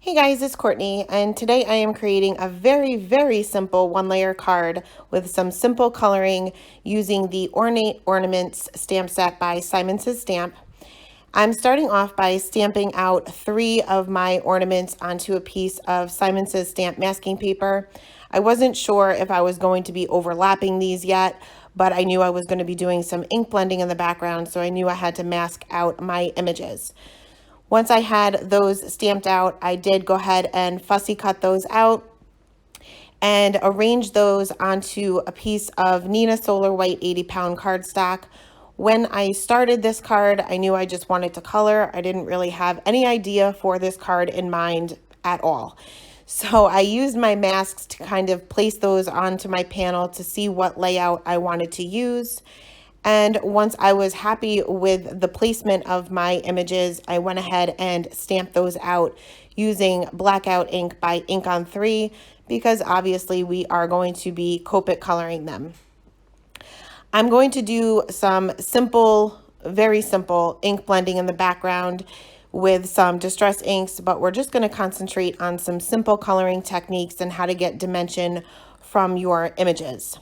Hey guys, it's Courtney, and today I am creating a very simple one-layer card with some simple coloring using the Ornate Ornaments stamp set by Simon Says Stamp. I'm starting off by stamping out 3 of my ornaments onto a piece of Simon Says Stamp masking paper. I wasn't sure if I was going to be overlapping these yet, but I knew I was going to be doing some ink blending in the background, so I knew I had to mask out my images. Once I had those stamped out, I did go ahead and fussy cut those out and arrange those onto a piece of Nina Solar White 80-pound cardstock. When I started this card, I knew I just wanted to color. I didn't really have any idea for this card in mind at all. So I used my masks to kind of place those onto my panel to see what layout I wanted to use. And once I was happy with the placement of my images, I went ahead and stamped those out using blackout ink by Ink on 3 because obviously we are going to be Copic coloring them. I'm going to do some simple, very simple ink blending in the background with some distress inks, but we're just going to concentrate on some simple coloring techniques and how to get dimension from your images.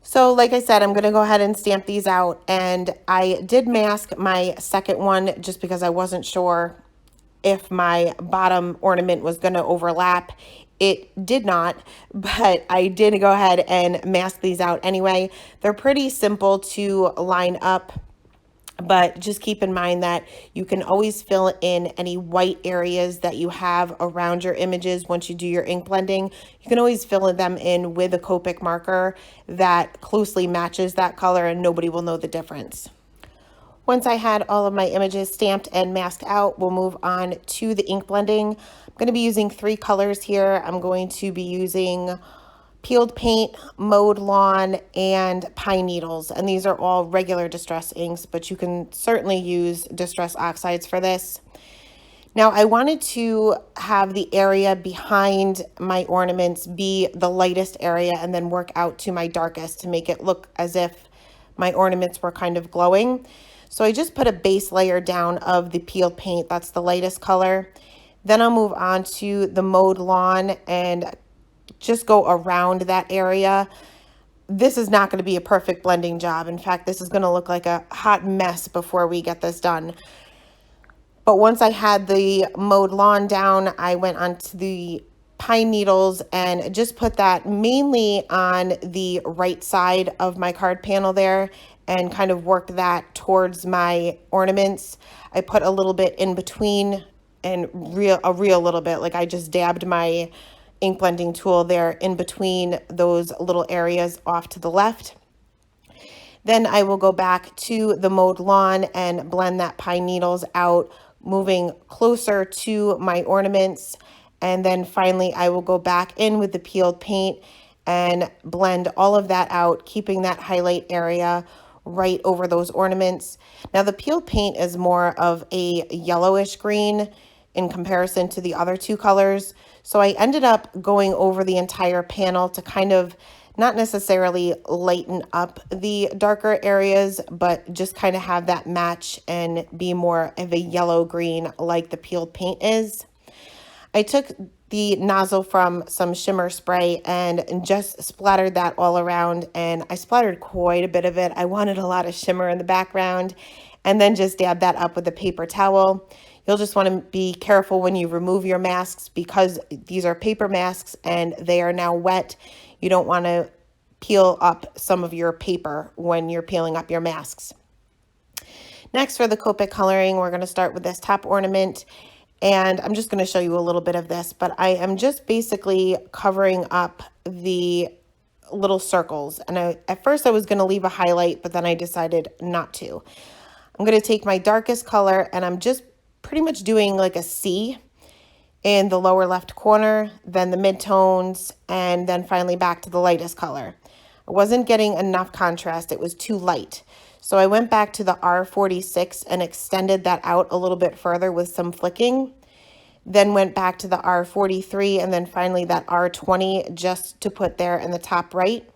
So like I said, I'm going to go ahead and stamp these out, and I did mask my second one just because I wasn't sure if my bottom ornament was going to overlap. It did not, but I did go ahead and mask these out anyway. They're pretty simple to line up, but just keep in mind that you can always fill in any white areas that you have around your images once you do your ink blending. You can always fill them in with a Copic marker that closely matches that color and nobody will know the difference. Once I had all of my images stamped and masked out, we'll move on to the ink blending. I'm going to be using 3 colors here. I'm going to be using peeled paint, mowed lawn, and pine needles. And these are all regular distress inks, but you can certainly use distress oxides for this. Now I wanted to have the area behind my ornaments be the lightest area and then work out to my darkest to make it look as if my ornaments were kind of glowing. So I just put a base layer down of the peeled paint. That's the lightest color. Then I'll move on to the mowed lawn and just go around that area. This is not going to be a perfect blending job. In fact, this is going to look like a hot mess before we get this done. But once I had the mowed lawn down, I went onto the pine needles and just put that mainly on the right side of my card panel there and kind of worked that towards my ornaments. I put a little bit in between and a real little bit, like I just dabbed my ink blending tool there in between those little areas off to the left. Then I will go back to the mowed lawn and blend that pine needles out, moving closer to my ornaments. And then finally I will go back in with the peeled paint and blend all of that out, keeping that highlight area right over those ornaments. Now the peeled paint is more of a yellowish green in comparison to the other 2 colors. So I ended up going over the entire panel to kind of not necessarily lighten up the darker areas, but just kind of have that match and be more of a yellow green like the peeled paint is. I took the nozzle from some shimmer spray and just splattered that all around, and I splattered quite a bit of it. I wanted a lot of shimmer in the background, and then just dab that up with a paper towel. You'll just want to be careful when you remove your masks because these are paper masks and they are now wet. You don't want to peel up some of your paper when you're peeling up your masks. Next, for the Copic coloring, we're going to start with this top ornament. And I'm just going to show you a little bit of this, but I am just basically covering up the little circles. And at first I was going to leave a highlight, but then I decided not to. I'm going to take my darkest color and I'm just pretty much doing like a C in the lower left corner, then the midtones, and then finally back to the lightest color. I wasn't getting enough contrast. It was too light. So I went back to the R46 and extended that out a little bit further with some flicking. Then went back to the R43 and then finally that R20 just to put there in the top right.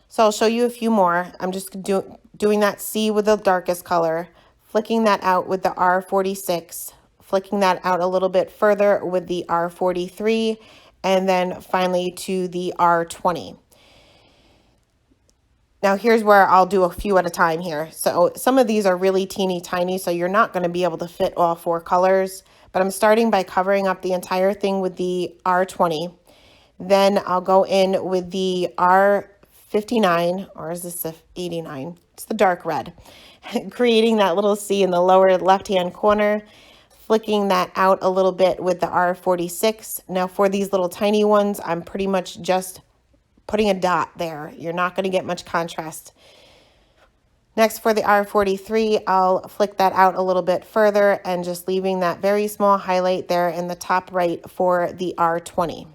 So I'll show you a few more. I'm just doing that C with the darkest color, flicking that out with the R46, flicking that out a little bit further with the R43, and then finally to the R20. Now here's where I'll do a few at a time here. So some of these are really teeny tiny, so you're not going to be able to fit all 4 colors, but I'm starting by covering up the entire thing with the R20. Then I'll go in with the R59, or is this the 89? It's the dark red, creating that little C in the lower left-hand corner, flicking that out a little bit with the R46. Now for these little tiny ones, I'm pretty much just putting a dot there. You're not going to get much contrast. Next, for the R43, I'll flick that out a little bit further and just leaving that very small highlight there in the top right for the R20.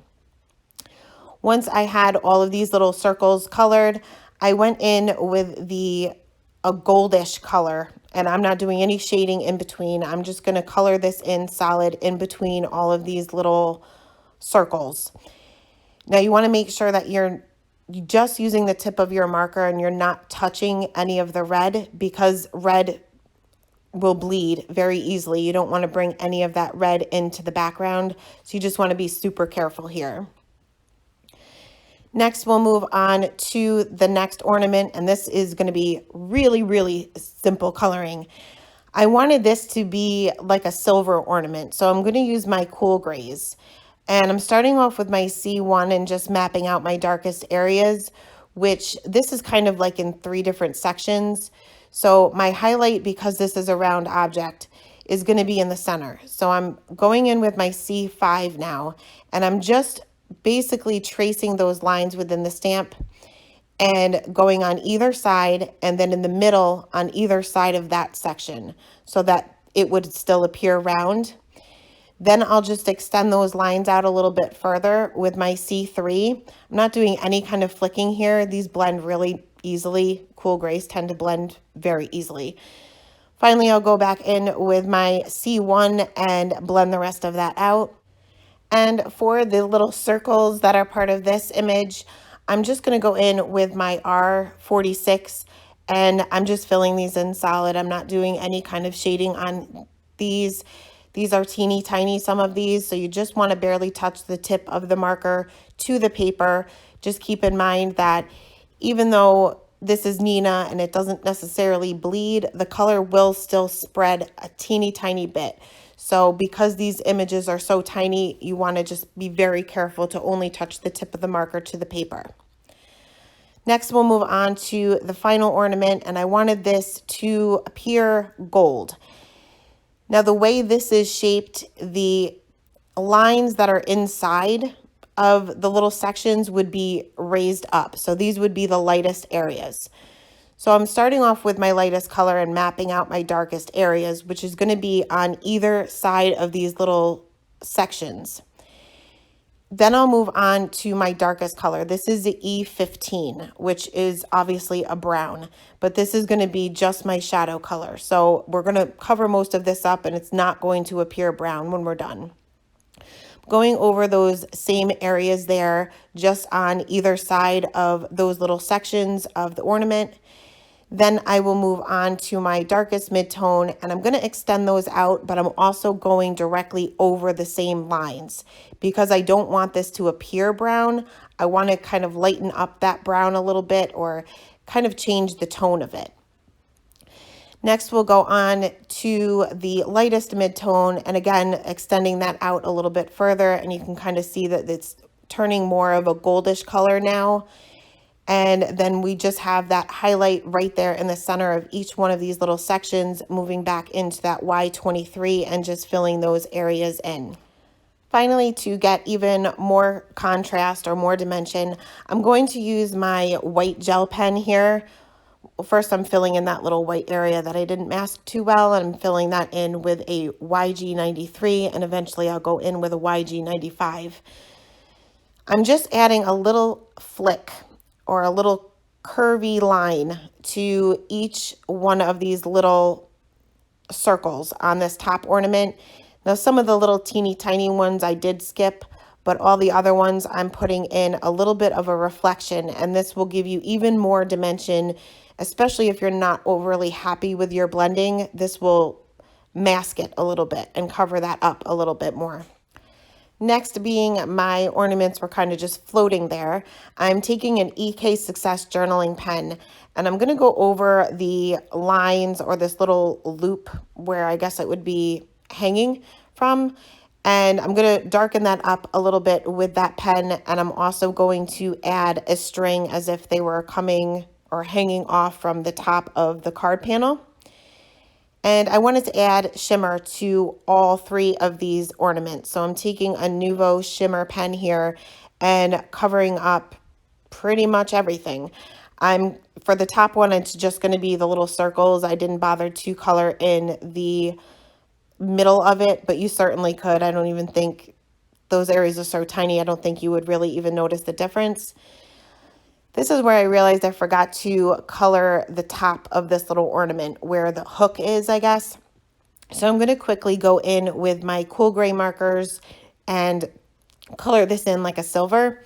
Once I had all of these little circles colored, I went in with a goldish color, and I'm not doing any shading in between. I'm just going to color this in solid in between all of these little circles. Now you want to make sure that you're just using the tip of your marker and you're not touching any of the red, because red will bleed very easily. You don't want to bring any of that red into the background, so you just want to be super careful here. Next, we'll move on to the next ornament, and this is going to be really, really simple coloring. I wanted this to be like a silver ornament, so I'm going to use my cool grays. And I'm starting off with my C1 and just mapping out my darkest areas, which this is kind of like in 3 different sections. So my highlight, because this is a round object, is going to be in the center. So I'm going in with my C5 now, and I'm just basically tracing those lines within the stamp and going on either side, and then in the middle on either side of that section so that it would still appear round. Then I'll just extend those lines out a little bit further with my C3. I'm not doing any kind of flicking here. These blend really easily. Cool grays tend to blend very easily. Finally, I'll go back in with my C1 and blend the rest of that out. And for the little circles that are part of this image, I'm just going to go in with my R46, and I'm just filling these in solid. I'm not doing any kind of shading on these. These are teeny tiny, some of these, so you just want to barely touch the tip of the marker to the paper. Just keep in mind that even though this is Nina and it doesn't necessarily bleed, the color will still spread a teeny tiny bit. So because these images are so tiny, you want to just be very careful to only touch the tip of the marker to the paper. Next, we'll move on to the final ornament, and I wanted this to appear gold. Now, the way this is shaped, the lines that are inside of the little sections would be raised up. So these would be the lightest areas. So I'm starting off with my lightest color and mapping out my darkest areas, which is going to be on either side of these little sections. Then I'll move on to my darkest color. This is the E15, which is obviously a brown, but this is going to be just my shadow color. So we're going to cover most of this up, and it's not going to appear brown when we're done. Going over those same areas there, just on either side of those little sections of the ornament. Then I will move on to my darkest midtone, and I'm going to extend those out, but I'm also going directly over the same lines because I don't want this to appear brown. I want to kind of lighten up that brown a little bit or kind of change the tone of it. Next, we'll go on to the lightest midtone, and again, extending that out a little bit further, and you can kind of see that it's turning more of a goldish color now. And then we just have that highlight right there in the center of each one of these little sections, moving back into that Y23 and just filling those areas in. Finally, to get even more contrast or more dimension, I'm going to use my white gel pen here. First, I'm filling in that little white area that I didn't mask too well, and I'm filling that in with a YG93, and eventually I'll go in with a YG95. I'm just adding a little flick or a little curvy line to each one of these little circles on this top ornament. Now, some of the little teeny tiny ones I did skip, but all the other ones I'm putting in a little bit of a reflection, and this will give you even more dimension, especially if you're not overly happy with your blending. This will mask it a little bit and cover that up a little bit more. Next, being my ornaments were kind of just floating there, I'm taking an EK Success journaling pen and I'm going to go over the lines or this little loop where I guess it would be hanging from. And I'm going to darken that up a little bit with that pen. And I'm also going to add a string as if they were coming or hanging off from the top of the card panel. And I wanted to add shimmer to all three of these ornaments. So I'm taking a Nuvo shimmer pen here and covering up pretty much everything. For the top one, it's just going to be the little circles. I didn't bother to color in the middle of it, but you certainly could. I don't even think those areas are so tiny. I don't think you would really even notice the difference. This is where I realized I forgot to color the top of this little ornament where the hook is, I guess. So I'm going to quickly go in with my cool gray markers and color this in like a silver.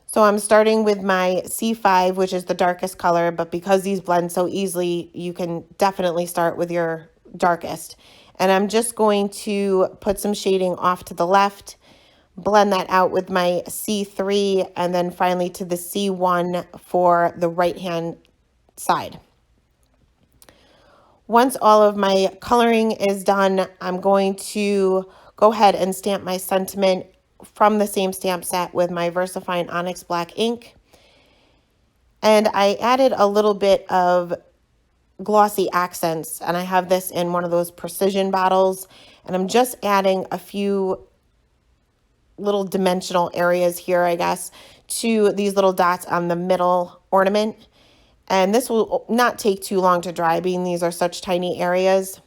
So I'm starting with my C5, which is the darkest color, but because these blend so easily, you can definitely start with your darkest. And I'm just going to put some shading off to the left, blend that out with my C3, and then finally to the C1 for the right-hand side. Once all of my coloring is done, I'm going to go ahead and stamp my sentiment from the same stamp set with my VersaFine Onyx Black ink. And I added a little bit of glossy accents, and I have this in one of those precision bottles, and I'm just adding a few little dimensional areas here, I guess, to these little dots on the middle ornament. And this will not take too long to dry, being these are such tiny areas.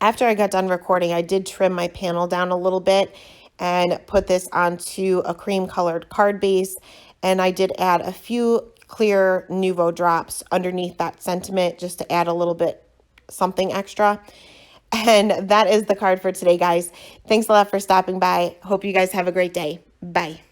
After I got done recording, I did trim my panel down a little bit and put this onto a cream colored card base. And I did add a few clear Nuvo drops underneath that sentiment just to add a little bit something extra. And that is the card for today, guys. Thanks a lot for stopping by. Hope you guys have a great day. Bye.